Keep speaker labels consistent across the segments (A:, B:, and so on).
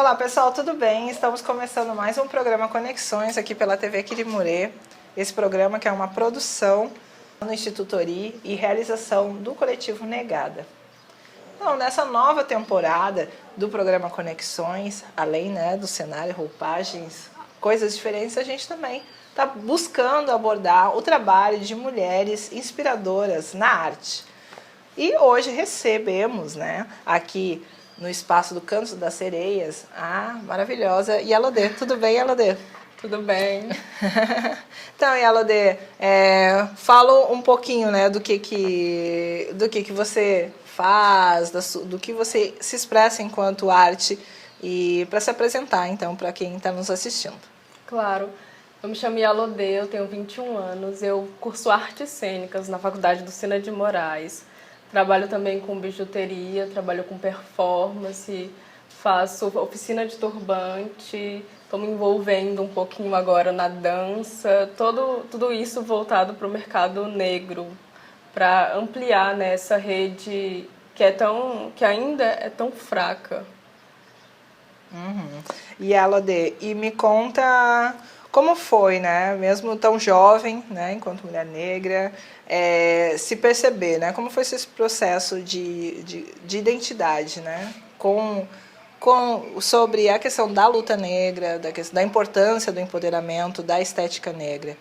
A: Olá pessoal, tudo bem? Estamos começando mais um programa Conexões aqui pela TV Quirimurê. Esse programa que é uma produção no Instituto Ori e realização do coletivo Negada. Então, nessa nova temporada do programa Conexões, além do cenário, roupagens, coisas diferentes, a gente também está buscando abordar o trabalho de mulheres inspiradoras na arte. E hoje recebemos aqui no espaço do Canto das Sereias a maravilhosa Yalodê. Tudo bem, Yalodê?
B: Tudo bem.
A: Então, Yalodê, fala um pouquinho do que você faz, do que você se expressa enquanto arte e para se apresentar, então, para quem está nos assistindo.
B: Claro. Eu me chamo Yalodê, eu tenho 21 anos, eu curso artes cênicas na Faculdade do Sina de Moraes. Trabalho também com bijuteria, trabalho com performance, faço oficina de turbante, estou me envolvendo um pouquinho agora na dança, tudo isso voltado para o mercado negro, para ampliar essa rede que ainda é tão fraca.
A: Uhum. Yalodê, e me conta como foi, mesmo tão jovem, enquanto mulher negra, se perceber, como foi esse processo de identidade, sobre a questão da luta negra, da importância do empoderamento, da estética negra.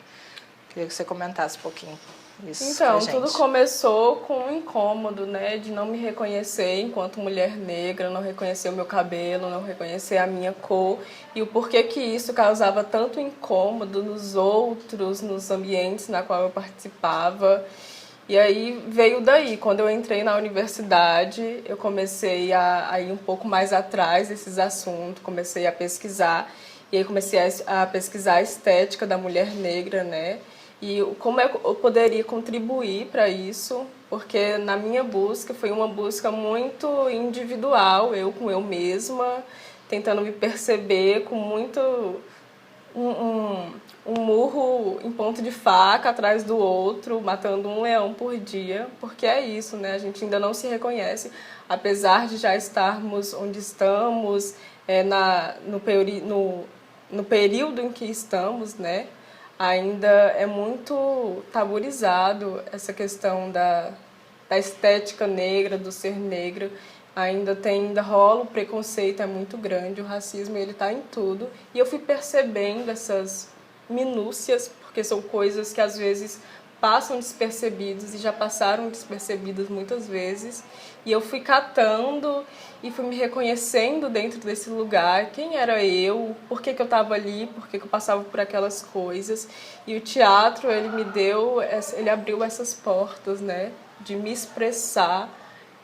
A: Queria que você comentasse um pouquinho isso
B: Então,
A: pra gente.
B: tudo começou com um incômodo, de não me reconhecer enquanto mulher negra, não reconhecer o meu cabelo, não reconhecer a minha cor e o porquê que isso causava tanto incômodo nos outros, nos ambientes na qual eu participava. E aí veio daí, quando eu entrei na universidade, eu comecei a ir um pouco mais atrás desses assuntos, comecei a pesquisar, e aí comecei a pesquisar a estética da mulher negra, e como eu poderia contribuir para isso, porque na minha busca foi uma busca muito individual, eu com eu mesma, tentando me perceber com muito um murro em ponto de faca atrás do outro, matando um leão por dia, porque é isso, a gente ainda não se reconhece, apesar de já estarmos onde estamos, no período em que estamos, ainda é muito tabuizado essa questão da estética negra, do ser negro. Ainda rola o preconceito, é muito grande, o racismo ele está em tudo. E eu fui percebendo essas minúcias, porque são coisas que às vezes passam despercebidas e já passaram despercebidas muitas vezes. E eu fui catando e fui me reconhecendo dentro desse lugar, quem era eu, por que eu estava ali, por que eu passava por aquelas coisas. E o teatro, ele abriu essas portas, de me expressar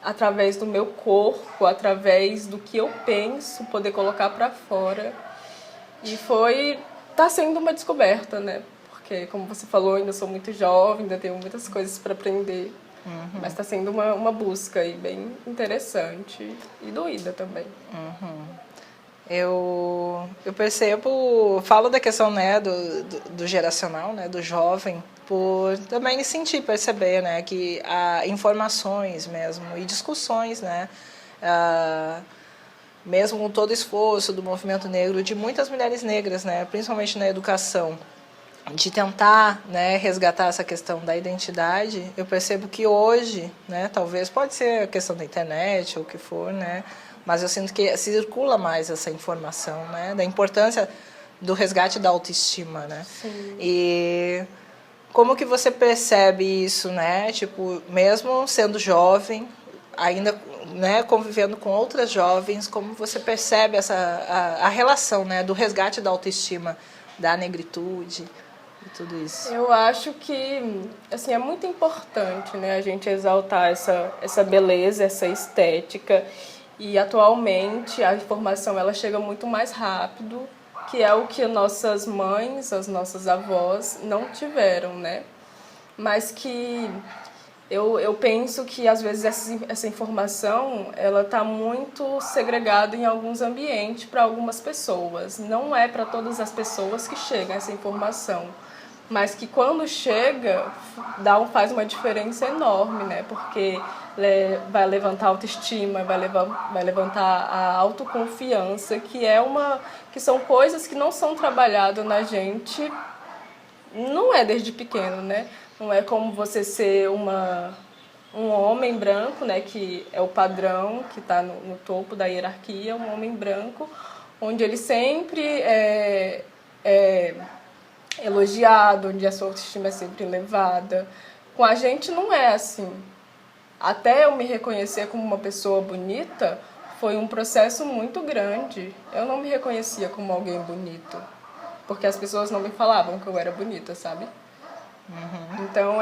B: através do meu corpo, através do que eu penso, poder colocar para fora. E tá sendo uma descoberta, porque, como você falou, ainda sou muito jovem, ainda tenho muitas coisas para aprender. Uhum. Mas está sendo uma busca aí bem interessante e doída também.
A: Uhum. Eu percebo, falo da questão do geracional, do jovem, por também sentir, perceber que há informações mesmo e discussões, mesmo com todo o esforço do movimento negro, de muitas mulheres negras, principalmente na educação, de tentar resgatar essa questão da identidade. Eu percebo que hoje, talvez pode ser a questão da internet ou o que for, mas eu sinto que circula mais essa informação, da importância do resgate da autoestima,
B: Sim.
A: E como que você percebe isso, tipo, mesmo sendo jovem, ainda convivendo com outras jovens, como você percebe a relação do resgate da autoestima, da negritude e tudo isso?
B: Eu acho que assim, é muito importante a gente exaltar essa beleza, essa estética. E atualmente a informação ela chega muito mais rápido, que é o que nossas mães, as nossas avós não tiveram, Mas que eu penso que às vezes essa informação ela está muito segregada em alguns ambientes para algumas pessoas. Não é para todas as pessoas que chega essa informação. mas que quando chega faz uma diferença enorme, né? Porque vai levantar a autoestima, vai levantar a autoconfiança, que são coisas que não são trabalhadas na gente, não é desde pequeno, né? Não é como você ser um homem branco, né, que é o padrão, que está no topo da hierarquia, um homem branco, onde ele sempre é elogiado, onde a sua autoestima é sempre elevada. Com a gente não é assim. Até eu me reconhecer como uma pessoa bonita, foi um processo muito grande. Eu não me reconhecia como alguém bonito, porque as pessoas não me falavam que eu era bonita, sabe? Então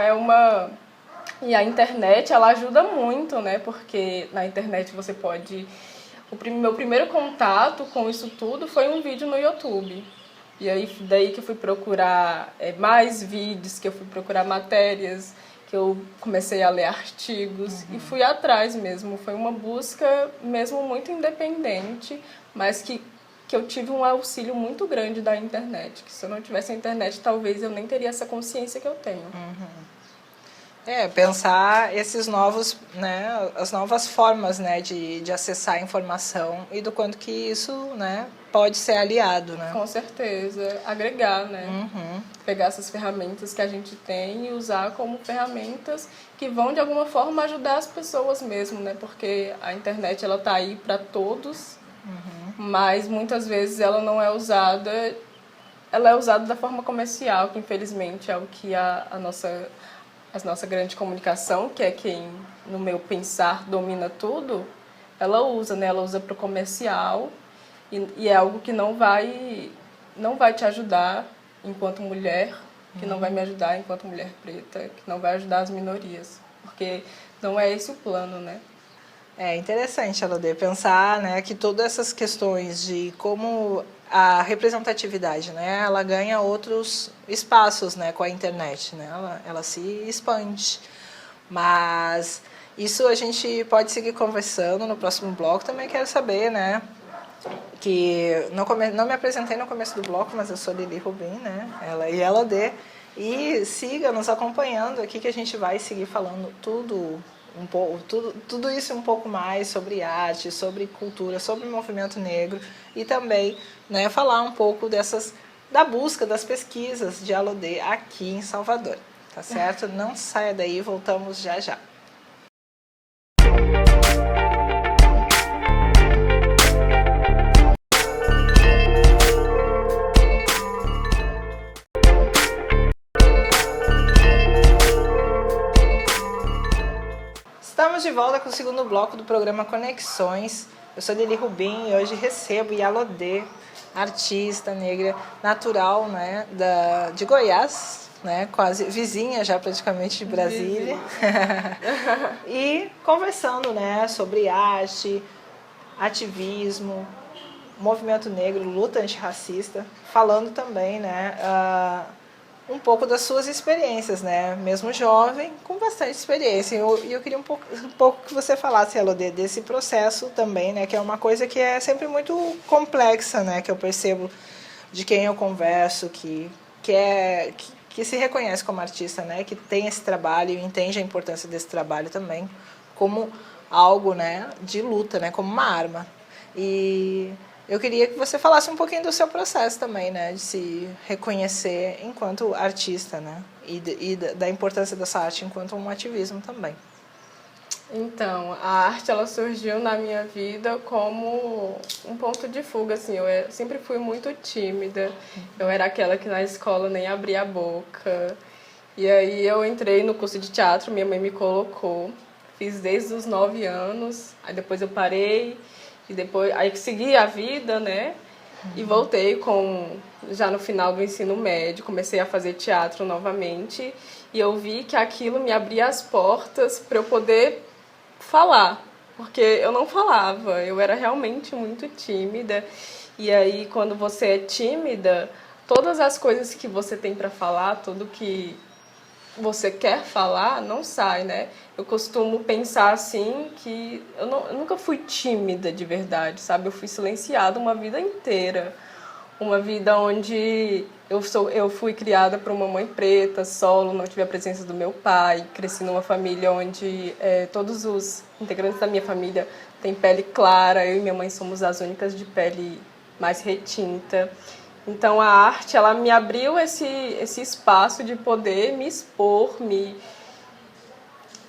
B: E a internet, ela ajuda muito, né? Porque na internet você pode... Meu primeiro contato com isso tudo foi um vídeo no YouTube. E aí, daí que eu fui procurar mais vídeos, que eu fui procurar matérias, que eu comecei a ler artigos e fui atrás mesmo. Foi uma busca mesmo muito independente, mas que eu tive um auxílio muito grande da internet. Que se eu não tivesse a internet, talvez eu nem teria essa consciência que eu tenho.
A: Pensar esses novos, né, as novas formas, né, de acessar a informação e do quanto que isso, né, pode ser aliado, né?
B: Com certeza, agregar, né? Pegar essas ferramentas que a gente tem e usar como ferramentas que vão de alguma forma ajudar as pessoas mesmo, né? Porque a internet ela tá aí para todos, mas muitas vezes ela não é usada, ela é usada da forma comercial, que infelizmente é o que a nossa grande comunicação, que é quem, no meu pensar, domina tudo, ela usa, né? Ela usa para o comercial e é algo que não vai te ajudar enquanto mulher, que não vai me ajudar enquanto mulher preta, que não vai ajudar as minorias, porque não é esse o plano, né?
A: É interessante, Elodê, pensar, né, que todas essas questões de como a representatividade, né, ela ganha outros espaços, né, com a internet, né, ela se expande. Mas isso a gente pode seguir conversando no próximo bloco. Também quero saber, né, que não me apresentei no começo do bloco, mas eu sou Lili Rubim, né, ela e Elodê. E siga nos acompanhando aqui que a gente vai seguir falando tudo isso um pouco mais sobre arte, sobre cultura, sobre o movimento negro e também, né, falar um pouco da busca das pesquisas de Elodê aqui em Salvador, tá certo? Não saia daí, voltamos já já. Estamos de volta com o segundo bloco do programa Conexões. Eu sou Lili Rubim e hoje recebo Yalodê, artista negra natural, né, de Goiás, né, quase vizinha já praticamente de Brasília. E conversando, né, sobre arte, ativismo, movimento negro, luta antirracista, falando também, né, um pouco das suas experiências, né? Mesmo jovem, com bastante experiência. E eu queria um pouco que você falasse, Elodê, desse processo também, né? Que é uma coisa que é sempre muito complexa, né? Que eu percebo de quem eu converso, que se reconhece como artista, né? Que tem esse trabalho e entende a importância desse trabalho também como algo, né? De luta, né? Como uma arma. E eu queria que você falasse um pouquinho do seu processo também, né, de se reconhecer enquanto artista, né, e da importância dessa arte enquanto um ativismo também.
B: Então, a arte ela surgiu na minha vida como um ponto de fuga, assim. Eu sempre fui muito tímida. Eu era aquela que na escola nem abria a boca. E aí eu entrei no curso de teatro, minha mãe me colocou. Fiz desde os 9 anos, aí depois eu parei. E depois, aí segui a vida, né? E voltei já no final do ensino médio, comecei a fazer teatro novamente. E eu vi que aquilo me abria as portas para eu poder falar. Porque eu não falava, eu era realmente muito tímida. E aí, quando você é tímida, todas as coisas que você tem para falar, tudo que você quer falar, não sai, né? Eu costumo pensar assim que eu nunca fui tímida de verdade, sabe? Eu fui silenciada uma vida inteira. uma vida onde eu fui criada por uma mãe preta, solo, não tive a presença do meu pai, cresci numa família onde todos os integrantes da minha família têm pele clara, eu e minha mãe somos as únicas de pele mais retinta. Então a arte, ela me abriu esse espaço de poder me expor, me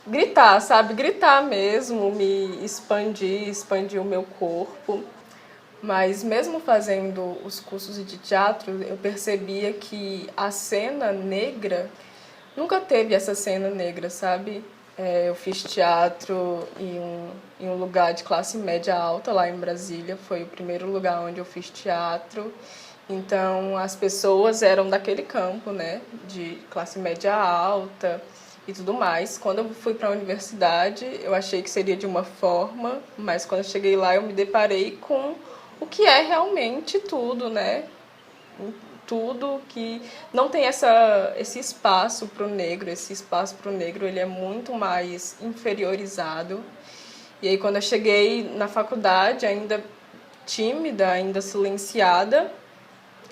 B: gritar, sabe? Gritar mesmo, me expandir o meu corpo. Mas mesmo fazendo os cursos de teatro, eu percebia que a cena negra nunca teve essa cena negra, sabe? Eu fiz teatro em um lugar de classe média alta, lá em Brasília. Foi o primeiro lugar onde eu fiz teatro. Então, as pessoas eram daquele campo, né? De classe média alta e tudo mais. Quando eu fui para a universidade, eu achei que seria de uma forma, mas quando eu cheguei lá, eu me deparei com o que é realmente tudo, né? Tudo que não tem esse espaço para o negro. Esse espaço para o negro, ele é muito mais inferiorizado. E aí, quando eu cheguei na faculdade, ainda tímida, ainda silenciada,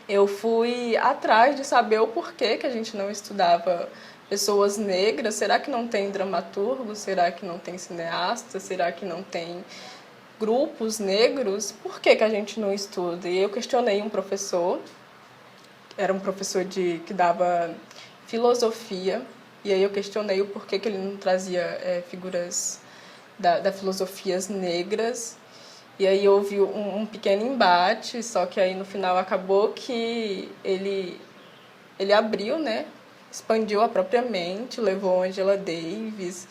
B: eu fui atrás de saber o porquê que a gente não estudava pessoas negras. Será que não tem dramaturgo? Será que não tem cineasta? Será que não tem grupos negros? Por que a gente não estuda? E eu questionei um professor, era um professor que dava filosofia, e aí eu questionei o porquê que ele não trazia figuras da filosofias negras. E aí houve um pequeno embate, só que aí no final acabou que ele abriu, né? Expandiu a própria mente, levou Angela Davis.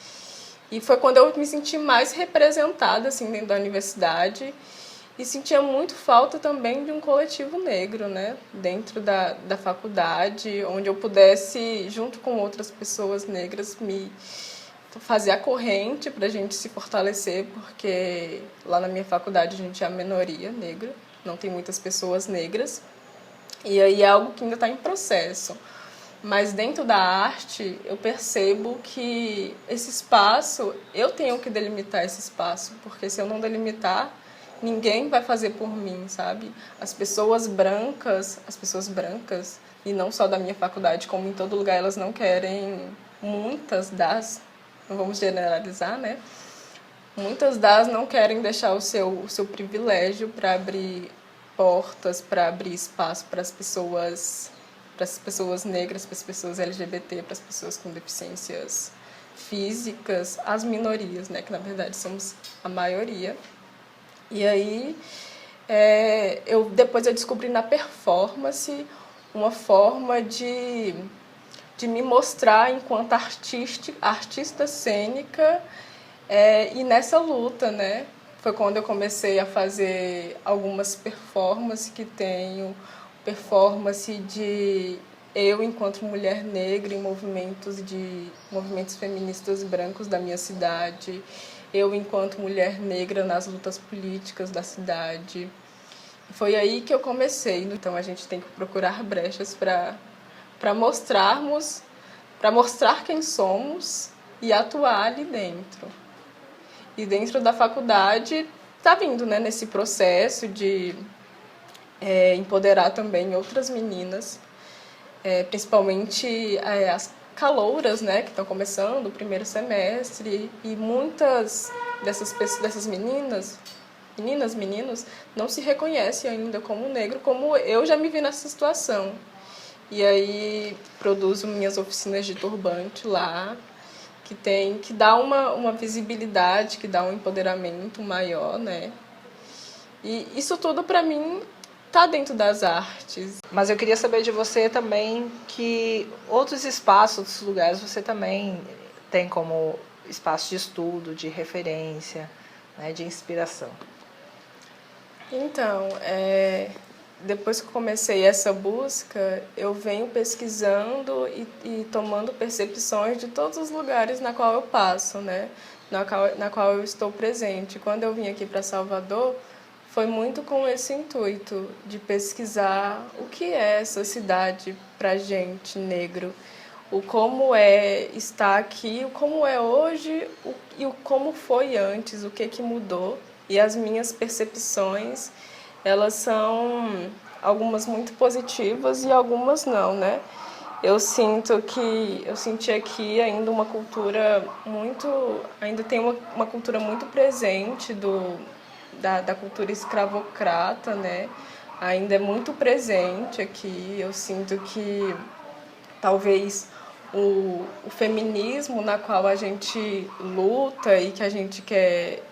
B: E foi quando eu me senti mais representada assim, dentro da universidade e sentia muito falta também de um coletivo negro, né? Dentro da faculdade, onde eu pudesse, junto com outras pessoas negras, me fazer a corrente para a gente se fortalecer, porque lá na minha faculdade a gente é a minoria negra, não tem muitas pessoas negras, e aí é algo que ainda está em processo. Mas dentro da arte eu percebo que esse espaço, eu tenho que delimitar esse espaço, porque se eu não delimitar, ninguém vai fazer por mim, sabe? As pessoas brancas, e não só da minha faculdade, como em todo lugar, elas não querem, não vamos generalizar, né? Muitas das não querem deixar o seu privilégio para abrir portas, para abrir espaço para as pessoas negras, para as pessoas LGBT, para as pessoas com deficiências físicas, as minorias, né? Que na verdade somos a maioria. E aí, depois eu descobri na performance uma forma de me mostrar enquanto artista cênica e nessa luta, né? Foi quando eu comecei a fazer algumas performances que tenho, performance de eu enquanto mulher negra em movimentos feministas brancos da minha cidade, eu enquanto mulher negra nas lutas políticas da cidade. Foi aí que eu comecei. Então a gente tem que procurar brechas para mostrar quem somos e atuar ali dentro. E dentro da faculdade está vindo, né, nesse processo de empoderar também outras meninas, principalmente as calouras, né, que estão começando o primeiro semestre, e muitas dessas meninos, não se reconhecem ainda como negro, como eu já me vi nessa situação. E aí produzo minhas oficinas de turbante lá, que dá uma visibilidade, que dá um empoderamento maior, né? E isso tudo para mim tá dentro das artes.
A: Mas eu queria saber de você também que outros espaços, outros lugares você também tem como espaço de estudo, de referência, né, de inspiração.
B: Então, depois que eu comecei essa busca, eu venho pesquisando e tomando percepções de todos os lugares na qual eu passo, né? Na qual eu estou presente. Quando eu vim aqui para Salvador, foi muito com esse intuito de pesquisar o que é essa cidade para gente negro, o como é estar aqui, o como é hoje e o como foi antes, o que mudou. E as minhas percepções, elas são algumas muito positivas e algumas não, né? Eu senti aqui ainda uma cultura ainda tem uma cultura muito presente da cultura escravocrata, né? Ainda é muito presente aqui. Eu sinto que talvez o feminismo na qual a gente luta e que a gente quer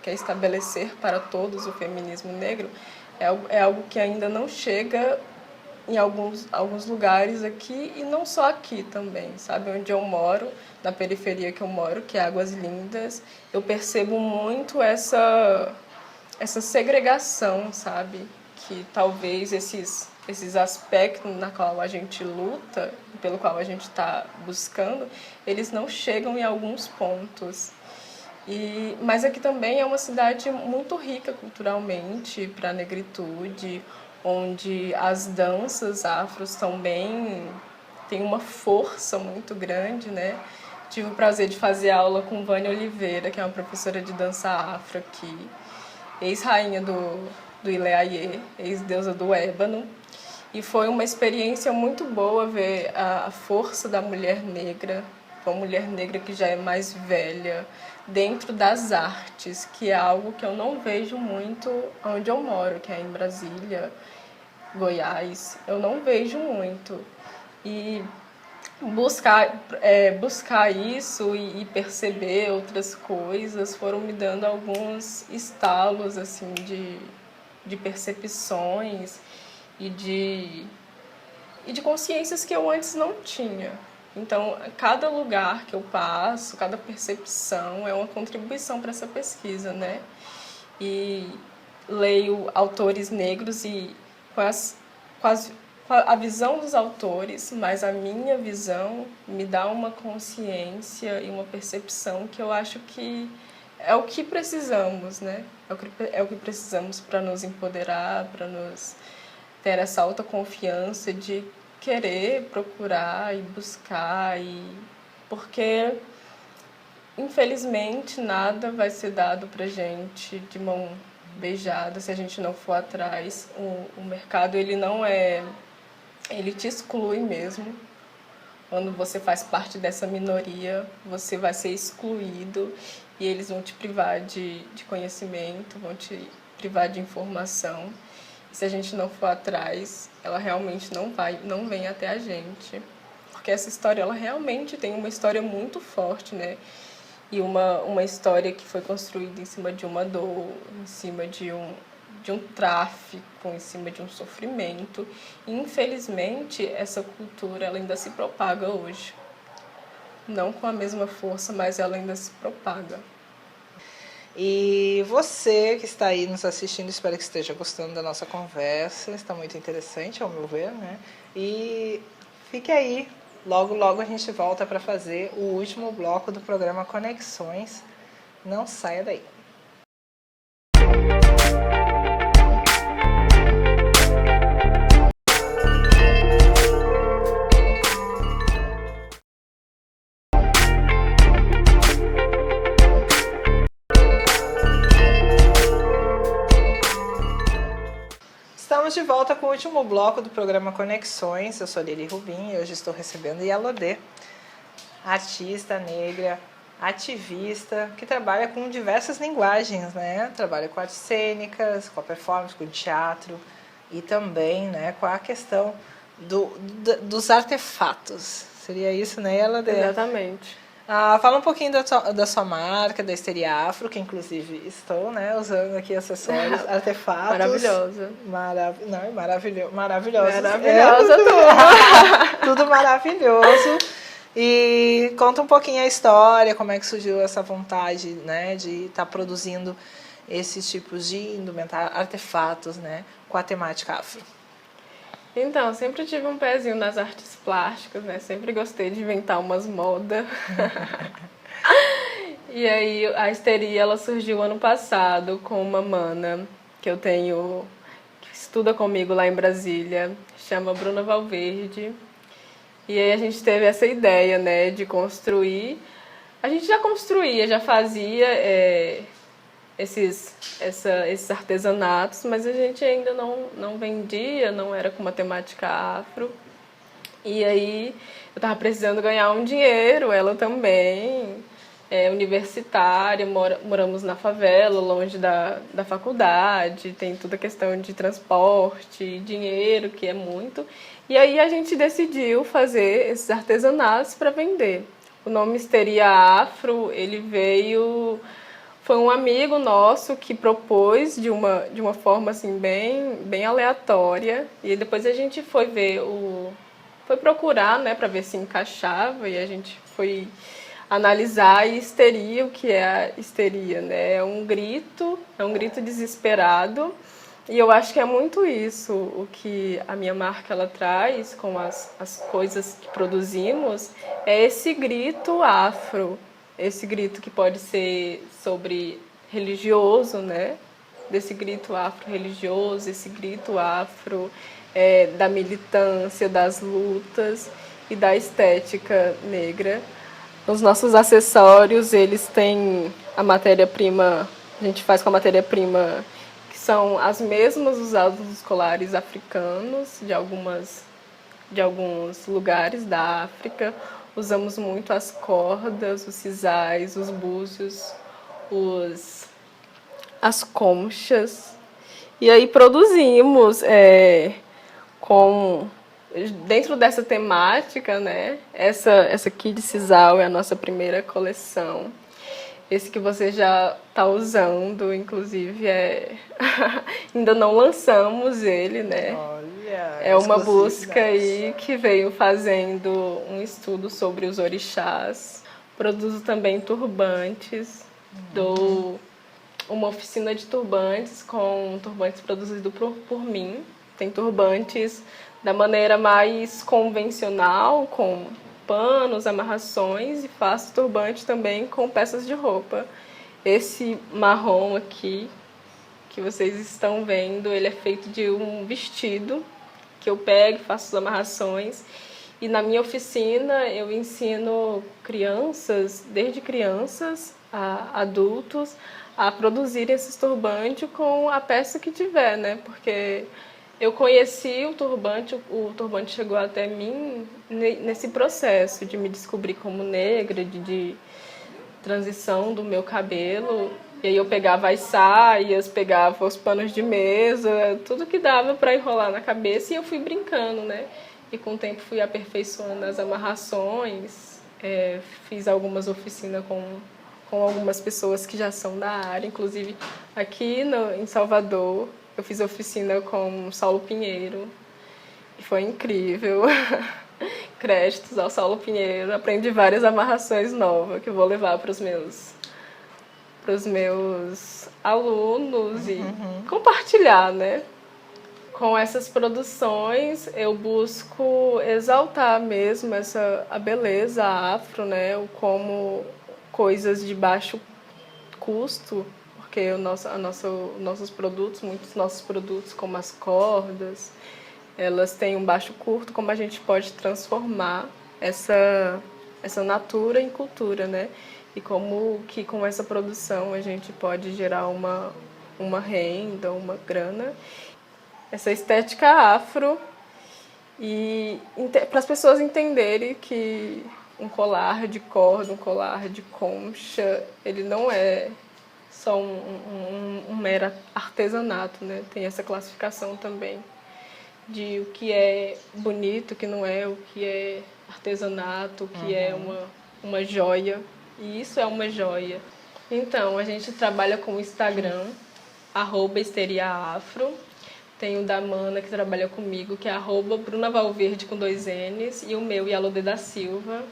B: estabelecer para todos o feminismo negro é algo que ainda não chega em alguns lugares aqui e não só aqui também, sabe? Onde eu moro, na periferia que eu moro, que é Águas Lindas, eu percebo muito essa segregação, sabe? Que talvez esses aspectos na qual a gente luta, pelo qual a gente está buscando, eles não chegam em alguns pontos. Mas aqui também é uma cidade muito rica culturalmente para a negritude, onde as danças afros também têm uma força muito grande, né? Tive o prazer de fazer aula com Vânia Oliveira, que é uma professora de dança afro aqui, ex-rainha do Ileayê, ex-deusa do ébano. E foi uma experiência muito boa ver a força da mulher negra, uma mulher negra que já é mais velha, dentro das artes, que é algo que eu não vejo muito onde eu moro, que é em Brasília, Goiás. Eu não vejo muito. E buscar isso e perceber outras coisas foram me dando alguns estalos assim de percepções e de consciências que eu antes não tinha. Então, cada lugar que eu passo, cada percepção é uma contribuição para essa pesquisa, né? E leio autores negros e com a visão dos autores, mas a minha visão me dá uma consciência e uma percepção que eu acho que é o que precisamos, né? É o que precisamos para nos empoderar, para nos ter essa autoconfiança de querer procurar e buscar, porque infelizmente nada vai ser dado pra gente de mão beijada se a gente não for atrás. O mercado ele te exclui mesmo. Quando você faz parte dessa minoria, você vai ser excluído e eles vão te privar de conhecimento, vão te privar de informação. Se a gente não for atrás, ela realmente não vem até a gente. Porque essa história, ela realmente tem uma história muito forte, né? E uma história que foi construída em cima de uma dor, em cima de um tráfico, em cima de um sofrimento. E, infelizmente, essa cultura ela ainda se propaga hoje. Não com a mesma força, mas ela ainda se propaga.
A: E você que está aí nos assistindo, espero que esteja gostando da nossa conversa, está muito interessante ao meu ver, né? E fique aí, logo logo a gente volta para fazer o último bloco do programa Conexões. Não saia daí. Estamos de volta com o último bloco do programa Conexões. Eu sou Lili Rubim e hoje estou recebendo Yalodê, artista negra, ativista, que trabalha com diversas linguagens, né? Trabalha com artes cênicas, com a performance, com o teatro e também, né, com a questão dos artefatos. Seria isso, né, Yalodê?
B: Exatamente.
A: Fala um pouquinho da sua marca, da Histeria Afro, que inclusive estou, né, usando aqui acessórios, artefatos.
B: Maravilhosa.
A: Maravilhosa.
B: Maravilhosa tudo.
A: Tudo maravilhoso. E conta um pouquinho a história, como é que surgiu essa vontade, né, de estar produzindo esses tipos de indumentário, artefatos, né, com a temática afro.
B: Então, sempre tive um pezinho nas artes plásticas, né? Sempre gostei de inventar umas modas. E aí, a Histeria, ela surgiu ano passado com uma mana que eu tenho, que estuda comigo lá em Brasília, chama Bruna Valverde. E aí a gente teve essa ideia, né, de construir. A gente já construía, já fazia esses artesanatos, mas a gente ainda não vendia, não era com uma temática afro. E aí eu tava precisando ganhar um dinheiro, ela também, universitária, moramos na favela, longe da faculdade, tem toda a questão de transporte, dinheiro, que é muito. E aí a gente decidiu fazer esses artesanatos para vender. O nome Histeria Afro, ele veio... Foi um amigo nosso que propôs de uma forma assim bem aleatória. E depois a gente foi ver foi procurar, né, para ver se encaixava, e a gente foi analisar a histeria, o que é a histeria, né? É um grito desesperado. E eu acho que é muito isso o que a minha marca ela traz com as coisas que produzimos, é esse grito afro, esse grito que pode ser sobre religioso, né? Desse grito afro-religioso, esse grito afro da militância, das lutas e da estética negra. Os nossos acessórios, eles têm a matéria-prima, a gente faz com a matéria-prima que são as mesmas usadas nos colares africanos de alguns lugares da África. Usamos muito as cordas, os sisais, os búzios, as conchas. E aí produzimos dentro dessa temática, né? Essa aqui de sisal é a nossa primeira coleção. Esse que você já está usando, inclusive, ainda não lançamos ele, né?
A: Olha,
B: é uma busca aí que veio fazendo um estudo sobre os orixás. Produzo também turbantes, dou uma oficina de turbantes com turbantes produzidos por mim. Tem turbantes da maneira mais convencional, com panos, amarrações, e faço turbante também com peças de roupa. Esse marrom aqui, que vocês estão vendo, ele é feito de um vestido, que eu pego e faço as amarrações. E na minha oficina eu ensino crianças, desde crianças a adultos, a produzir esses turbantes com a peça que tiver, né? Porque eu conheci o turbante chegou até mim nesse processo de me descobrir como negra, de transição do meu cabelo. E aí eu pegava as saias, pegava os panos de mesa, tudo que dava para enrolar na cabeça, e eu fui brincando, né? E com o tempo fui aperfeiçoando as amarrações, fiz algumas oficinas com algumas pessoas que já são da área, inclusive aqui em Salvador. Eu fiz oficina com Saulo Pinheiro e foi incrível. Créditos ao Saulo Pinheiro. Aprendi várias amarrações novas que eu vou levar para os meus alunos e compartilhar, né? Com essas produções eu busco exaltar mesmo a beleza afro, né? Como coisas de baixo custo, porque nossos produtos, muitos nossos produtos, como as cordas, elas têm um baixo custo, como a gente pode transformar essa natura em cultura, né? E como que com essa produção a gente pode gerar uma renda, uma grana. Essa estética afro, e para as pessoas entenderem que um colar de corda, um colar de concha, ele não é só um mero artesanato, né? Tem essa classificação também de o que é bonito, o que não é, o que é artesanato, o que é uma joia. E isso é uma joia. Então, a gente trabalha com o Instagram, @histeriaafro. Tem o da Mana, que trabalha comigo, que é @BrunaValverde com 2 N's, e o meu, Yalode da Silva.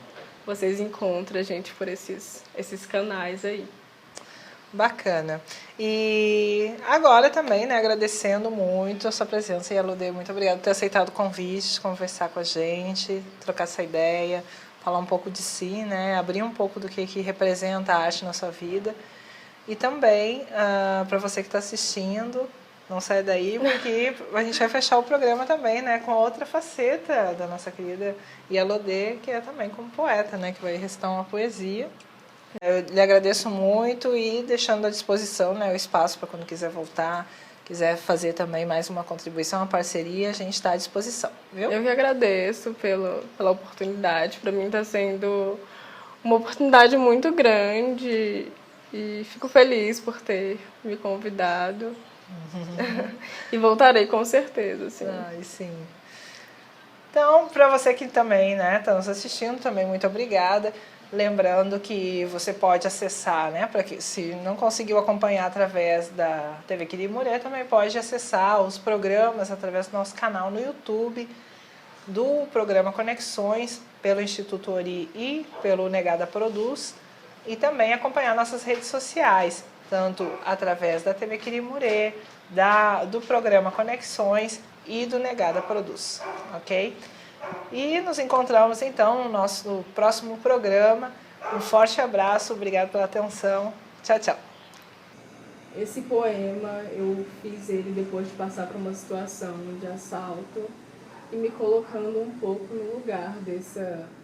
B: Vocês encontram a gente por esses canais aí.
A: Bacana. E agora também, né, agradecendo muito a sua presença, Yalode, muito obrigada por ter aceitado o convite, de conversar com a gente, trocar essa ideia, falar um pouco de si, né, abrir um pouco do que representa a arte na sua vida. E também, para você que está assistindo, não sai daí, porque a gente vai fechar o programa também, né, com outra faceta da nossa querida Yalode, que é também como poeta, né, que vai recitar uma poesia. Eu lhe agradeço muito e deixando à disposição, né, o espaço para quando quiser voltar, quiser fazer também mais uma contribuição, uma parceria, a gente está à disposição, viu?
B: Eu que agradeço pela oportunidade. Para mim está sendo uma oportunidade muito grande e fico feliz por ter me convidado. E voltarei com certeza, sim.
A: Ai, sim. Então, para você que também está nos assistindo, também muito obrigada. Lembrando que você pode acessar, né, para que se não conseguiu acompanhar através da TV Quirimurê, também pode acessar os programas através do nosso canal no YouTube, do programa Conexões, pelo Instituto Ori e pelo Negada Produz, e também acompanhar nossas redes sociais, tanto através da TV Quirimurê, do programa Conexões e do Negada Produz, ok? E nos encontramos então no nosso próximo programa. Um forte abraço, obrigado pela atenção. Tchau, tchau.
B: Esse poema eu fiz ele depois de passar por uma situação de assalto e me colocando um pouco no lugar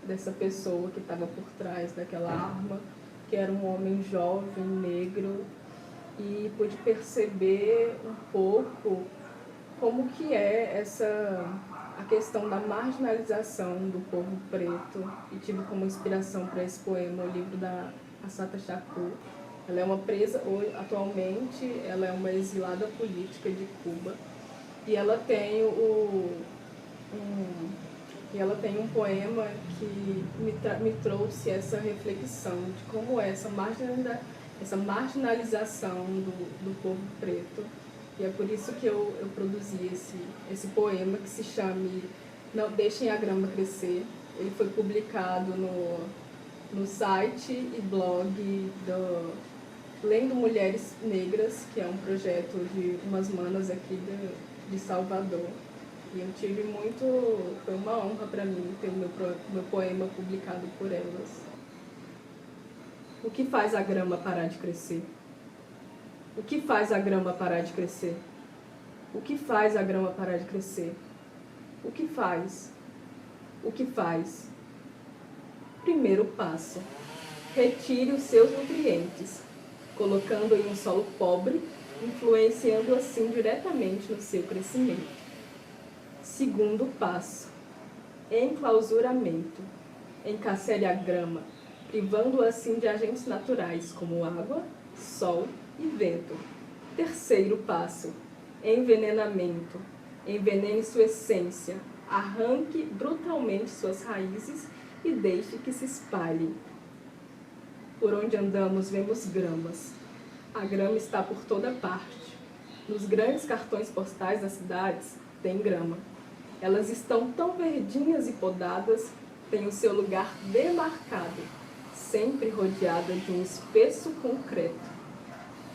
B: dessa pessoa que estava por trás daquela arma, que era um homem jovem, negro, e pude perceber um pouco como que é a questão da marginalização do povo preto, e tive como inspiração para esse poema o livro da Assata Shakur. Ela é uma presa, atualmente ela é uma exilada política de Cuba, e ela tem um poema que me trouxe essa reflexão de como é essa marginalização do povo preto. E é por isso que eu produzi esse poema que se chama Não Deixem a Grama Crescer. Ele foi publicado no site e blog do Lendo Mulheres Negras, que é um projeto de umas manas aqui de Salvador. E eu tive foi uma honra para mim ter o meu poema publicado por elas. O que faz a grama parar de crescer? O que faz a grama parar de crescer? O que faz a grama parar de crescer? O que faz? O que faz? Primeiro passo: retire os seus nutrientes, colocando em um solo pobre, influenciando assim diretamente no seu crescimento. Segundo passo: enclausuramento. Encarcere a grama, privando assim de agentes naturais como água, sol e vento. Terceiro passo: envenenamento. Envenene sua essência, arranque brutalmente suas raízes e deixe que se espalhe. Por onde andamos vemos gramas. A grama está por toda parte. Nos grandes cartões postais das cidades tem grama. Elas estão tão verdinhas e podadas, têm o seu lugar demarcado, sempre rodeada de um espesso concreto.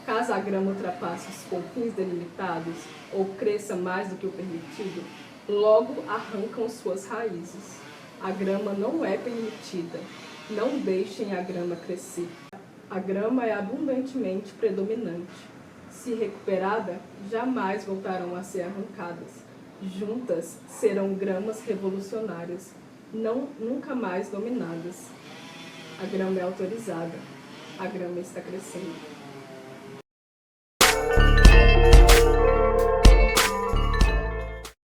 B: Caso a grama ultrapasse os confins delimitados ou cresça mais do que o permitido, logo arrancam suas raízes. A grama não é permitida. Não deixem a grama crescer. A grama é abundantemente predominante. Se recuperada, jamais voltarão a ser arrancadas. Juntas serão gramas revolucionárias, nunca mais dominadas. A grama é autorizada. A grama está crescendo.